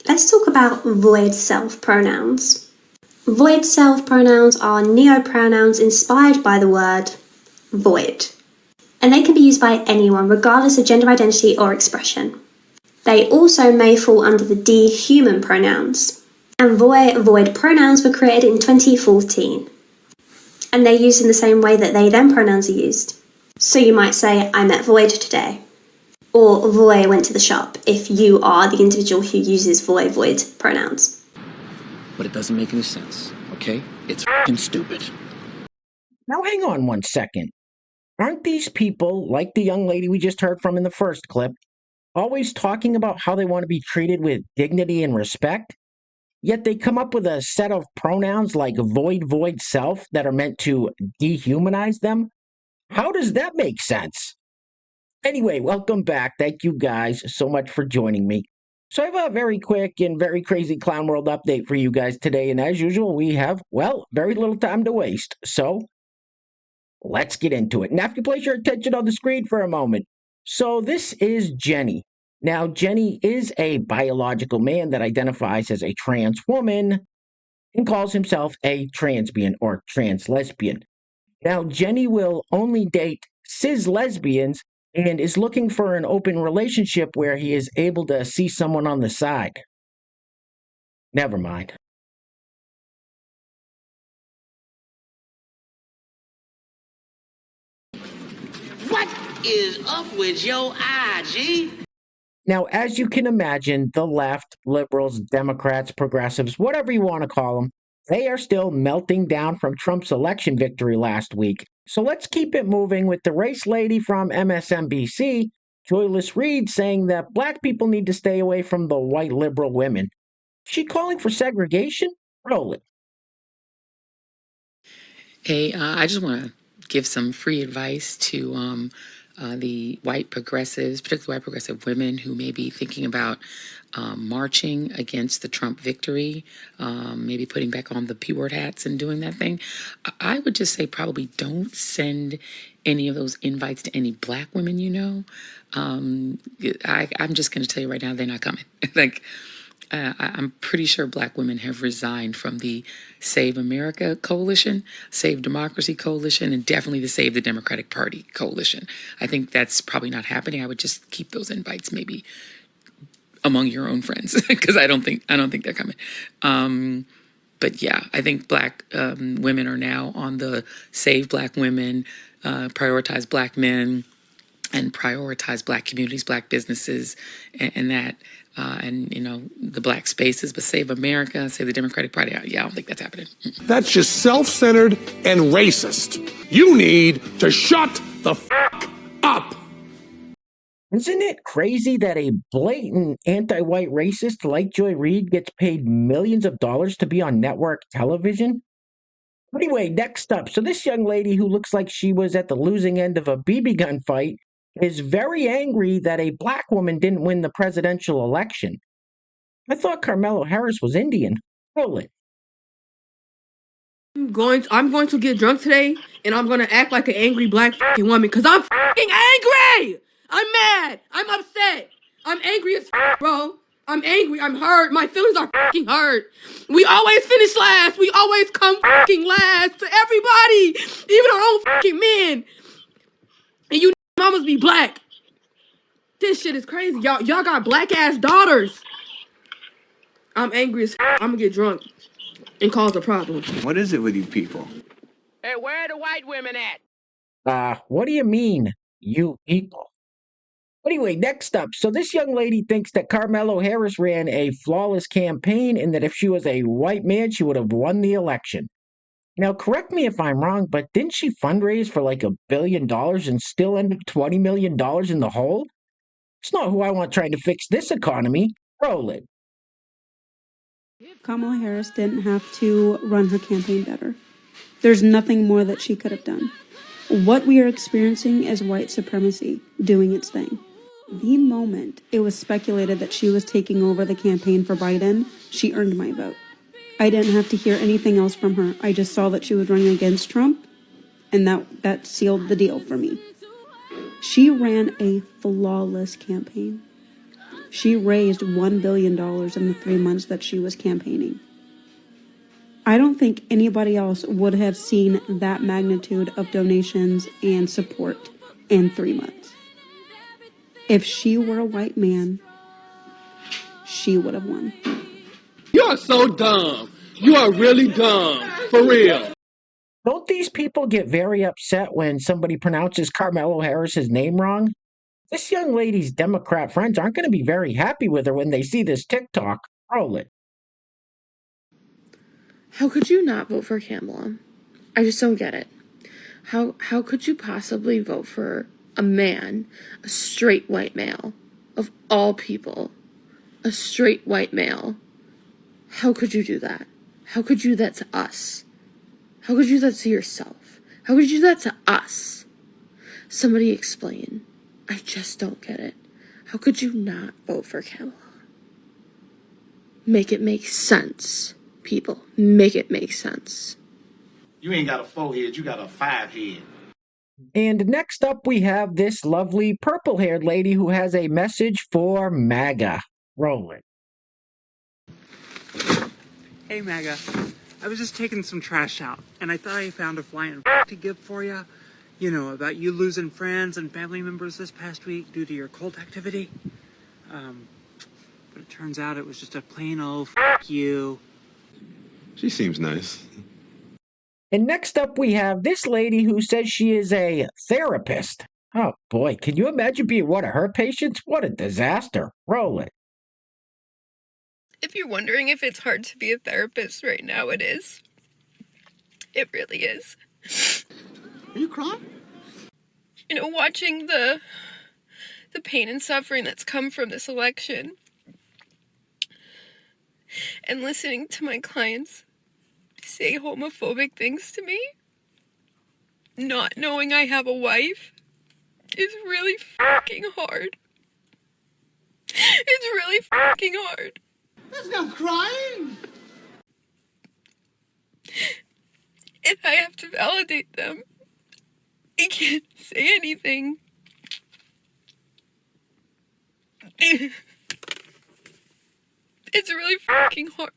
Let's talk about void self-pronouns. Void self-pronouns are neopronouns inspired by the word void, and they can be used by anyone regardless of gender identity or expression. They also may fall under the de-human pronouns, and void pronouns were created in 2014, and they're used in the same way that they/them pronouns are used. So you might say, I met Void today, or Voy went to the shop if you are the individual who uses void pronouns. But it doesn't make any sense, okay? It's f***ing stupid. Now hang on one second. Aren't these people, like the young lady we just heard from in the first clip, always talking about how they want to be treated with dignity and respect? Yet they come up with a set of pronouns like void self that are meant to dehumanize them? How does that make sense? Anyway, welcome back. Thank you guys so much for joining me. So I have a very quick and very crazy clown world update for you guys today. And as usual, we have, well, very little time to waste. So let's get into it. Now, if you place your attention on the screen for a moment. So this is Jenny. Now, Jenny is a biological man that identifies as a trans woman and calls himself a transbian or trans lesbian. Now, Jenny will only date cis lesbians and is looking for an open relationship where he is able to see someone on the side. Never mind. What is up with your IG? Now, as you can imagine, the left, liberals, Democrats, progressives, whatever you want to call them, they are still melting down from Trump's election victory last week. So let's keep it moving with the race lady from MSNBC, Joyless Reid, saying that black people need to stay away from the white liberal women. Is she calling for segregation? Roll it. Hey, I just want to give some free advice to the white progressives, particularly white progressive women who may be thinking about marching against the Trump victory, maybe putting back on the P-word hats and doing that thing. I would just say probably don't send any of those invites to any black women you know. I'm just going to tell you right now, they're not coming. I'm pretty sure black women have resigned from the Save America coalition, Save Democracy coalition, and definitely the Save the Democratic Party coalition. I think that's probably not happening. I would just keep those invites maybe among your own friends because I don't think they're coming. But yeah, I think black women are now on the Save Black Women, Prioritize Black Men, and prioritize black communities, black businesses, and that. And, you know, the black spaces, but Save America, Save the Democratic Party. Yeah, I don't think that's happening. That's just self-centered and racist. You need to shut the fuck up. Isn't it crazy that a blatant anti-white racist like Joy Reid gets paid millions of dollars to be on network television? Anyway, next up, so this young lady who looks like she was at the losing end of a BB gun fight is very angry that a black woman didn't win the presidential election. I thought Kamala Harris was Indian. Roll it. I'm going to get drunk today, and I'm going to act like an angry black fucking woman, because I'm fucking angry! I'm mad! I'm upset! I'm angry as bro. I'm angry. I'm hurt. My feelings are fucking hurt. We always finish last. We always come fucking last to everybody, even our own fucking men. And you mamas be black. This shit is crazy. Y'all got black ass daughters. I'm angry as I'm gonna get drunk and cause a problem. What is it with you people? Hey, where are the white women at? What do you mean, you people? Anyway, next up. So this young lady thinks that Kamala Harris ran a flawless campaign and that if she was a white man, she would have won the election. Now, correct me if I'm wrong, but didn't she fundraise for like $1 billion and still end up $20 million in the hole? It's not who I want trying to fix this economy. Roll it. Kamala Harris didn't have to run her campaign better. There's nothing more that she could have done. What we are experiencing is white supremacy doing its thing. The moment it was speculated that she was taking over the campaign for Biden, she earned my vote. I didn't have to hear anything else from her. I just saw that she was running against Trump, and that sealed the deal for me. She ran a flawless campaign. She raised $1 billion in the 3 months that she was campaigning. I don't think anybody else would have seen that magnitude of donations and support in 3 months. If she were a white man, she would have won. You are so dumb. You are really dumb. For real. Don't these people get very upset when somebody pronounces Kamala Harris's name wrong? This young lady's Democrat friends aren't going to be very happy with her when they see this TikTok. Roll it. How could you not vote for Kamala? I just don't get it. How could you possibly vote for a man, a straight white male, of all people, a straight white male? How could you do that? How could you do that to us? How could you do that to yourself? How could you do that to us? Somebody explain. I just don't get it. How could you not vote for Kamala? Make it make sense, people. Make it make sense. You ain't got a 4-head, you got a 5-head. And next up, we have this lovely purple-haired lady who has a message for MAGA. Roll it. Hey, MAGA. I was just taking some trash out, and I thought I found a flying to give for you. You know, about you losing friends and family members this past week due to your cult activity. But it turns out it was just a plain old you. She seems nice. And next up, we have this lady who says she is a therapist. Oh boy, can you imagine being one of her patients? What a disaster. Roll it. If you're wondering if it's hard to be a therapist right now, it is. It really is. Are you crying? You know, watching the pain and suffering that's come from this election and listening to my clients say homophobic things to me, not knowing I have a wife, is really fucking hard. It's really fucking hard. That's not crying. And I have to validate them. I can't say anything. It's really fucking hard.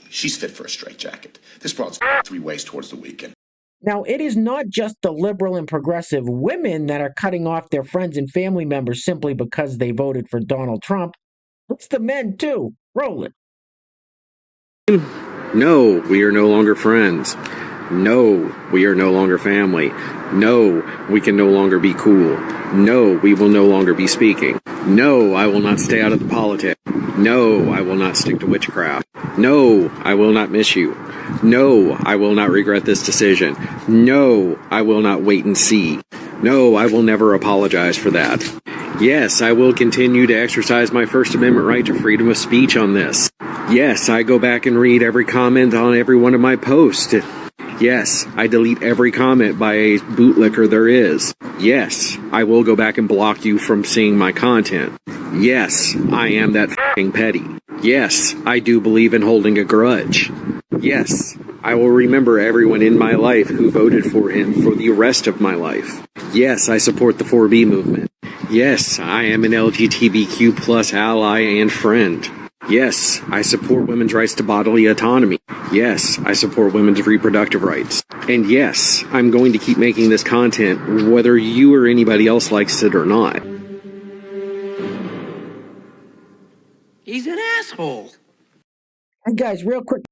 She's fit for a straitjacket. This broad's 3 ways towards the weekend. Now, it is not just the liberal and progressive women that are cutting off their friends and family members simply because they voted for Donald Trump. It's the men, too. Roll it. No, we are no longer friends. No, we are no longer family. No, we can no longer be cool. No, we will no longer be speaking. No, I will not stay out of the politics. No, I will not stick to witchcraft. No, I will not miss you. No, I will not regret this decision. No, I will not wait and see. No, I will never apologize for that. Yes, I will continue to exercise my First Amendment right to freedom of speech on this. Yes, I go back and read every comment on every one of my posts. Yes, I delete every comment by a bootlicker there is. Yes, I will go back and block you from seeing my content. Yes, I am that f***ing petty. Yes, I do believe in holding a grudge. Yes, I will remember everyone in my life who voted for him for the rest of my life. Yes, I support the 4B movement. Yes, I am an LGBTQ plus ally and friend. Yes, I support women's rights to bodily autonomy. Yes, I support women's reproductive rights. And yes, I'm going to keep making this content whether you or anybody else likes it or not. He's an asshole. And guys, real quick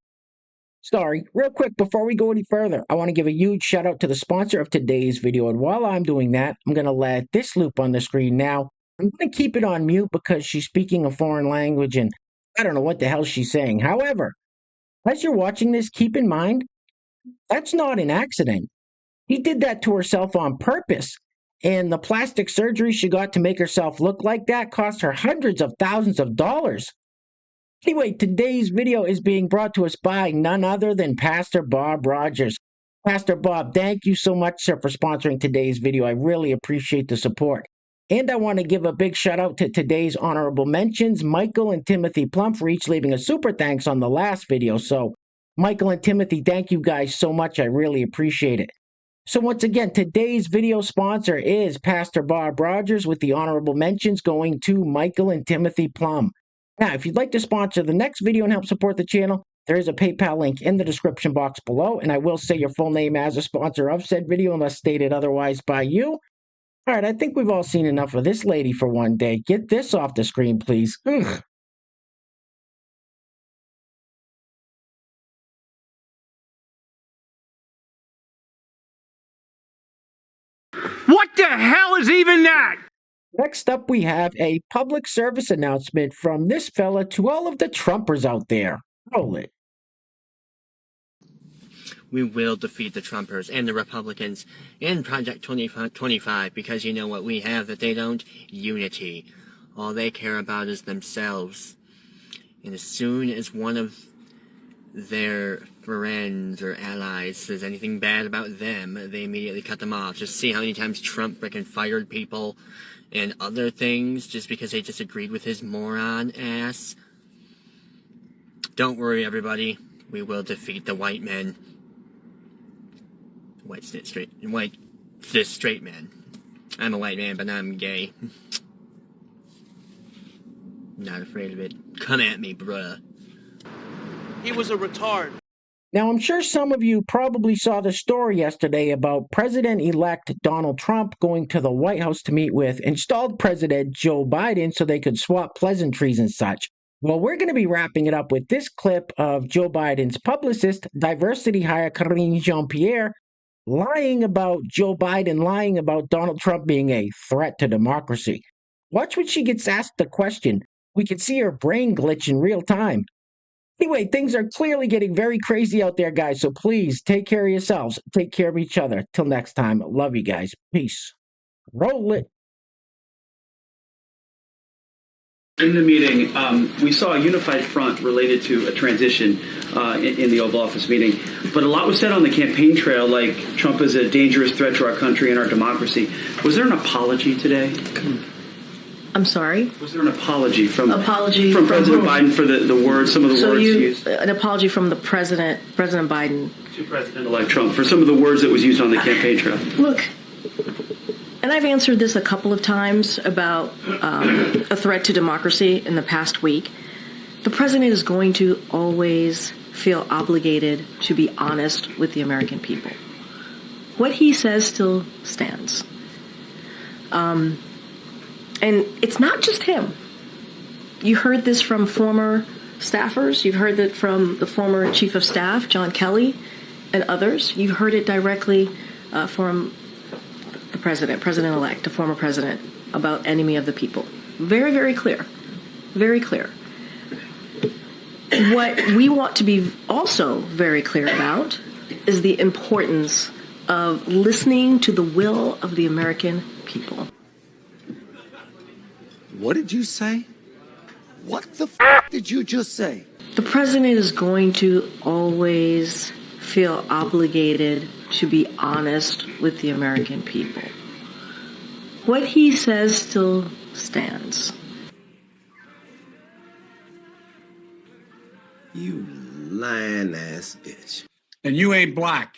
before we go any further, I want to give a huge shout out to the sponsor of today's video. And while I'm doing that, I'm going to let this loop on the screen now. I'm going to keep it on mute because she's speaking a foreign language and I don't know what the hell she's saying. However, as you're watching this, keep in mind, that's not an accident. He did that to herself on purpose. And the plastic surgery she got to make herself look like that cost her hundreds of thousands of dollars. Anyway, today's video is being brought to us by none other than Pastor Bob Rogers. Pastor Bob, thank you so much, sir, for sponsoring today's video. I really appreciate the support. And I want to give a big shout out to today's honorable mentions, Michael and Timothy Plum, for each leaving a super thanks on the last video. So, Michael and Timothy, thank you guys so much. I really appreciate it. So once again, today's video sponsor is Pastor Bob Rogers, with the honorable mentions going to Michael and Timothy Plum. Now, if you'd like to sponsor the next video and help support the channel, there is a PayPal link in the description box below, and I will say your full name as a sponsor of said video unless stated otherwise by you. All right, I think we've all seen enough of this lady for one day. Get this off the screen, please. Ugh. What the hell is even that? Next up, we have a public service announcement from this fella to all of the Trumpers out there. Roll it. We will defeat the Trumpers and the Republicans in Project 2025 because you know what we have that they don't? Unity. All they care about is themselves. And as soon as one of their friends or allies says anything bad about them, they immediately cut them off. Just see how many times Trump frickin' fired people and other things just because they disagreed with his moron ass. Don't worry, everybody. We will defeat the white men. This straight man. I'm a white man, but I'm gay. Not afraid of it. Come at me, bruh. He was a retard. Now, I'm sure some of you probably saw the story yesterday about President-elect Donald Trump going to the White House to meet with installed President Joe Biden so they could swap pleasantries and such. Well, we're going to be wrapping it up with this clip of Joe Biden's publicist, diversity hire Karine Jean-Pierre, lying about Joe Biden, lying about Donald Trump being a threat to democracy. Watch when she gets asked the question. We can see her brain glitch in real time. Anyway, things are clearly getting very crazy out there, guys, so please take care of yourselves. Take care of each other. Till next time, love you guys. Peace. Roll it. In the meeting, we saw a unified front related to a transition in the Oval Office meeting, but a lot was said on the campaign trail, like Trump is a dangerous threat to our country and our democracy. Was there an apology today? I'm sorry? Was there an apology from President Biden for the words, some of the words used? An apology from the President Biden. To President-elect Trump for some of the words that was used on the campaign trail. Look, and I've answered this a couple of times about a threat to democracy in the past week. The President is going to always feel obligated to be honest with the American people. What he says still stands. And it's not just him. You heard this from former staffers. You've heard it from the former Chief of Staff, John Kelly, and others. You've heard it directly from the President-elect, the former president, about enemy of the people. Very, very clear. Very clear. What we want to be also very clear about is the importance of listening to the will of the American people. What did you say? What the f*** did you just say? The president is going to always feel obligated to be honest with the American people. What he says still stands. You lying ass bitch. And you ain't black.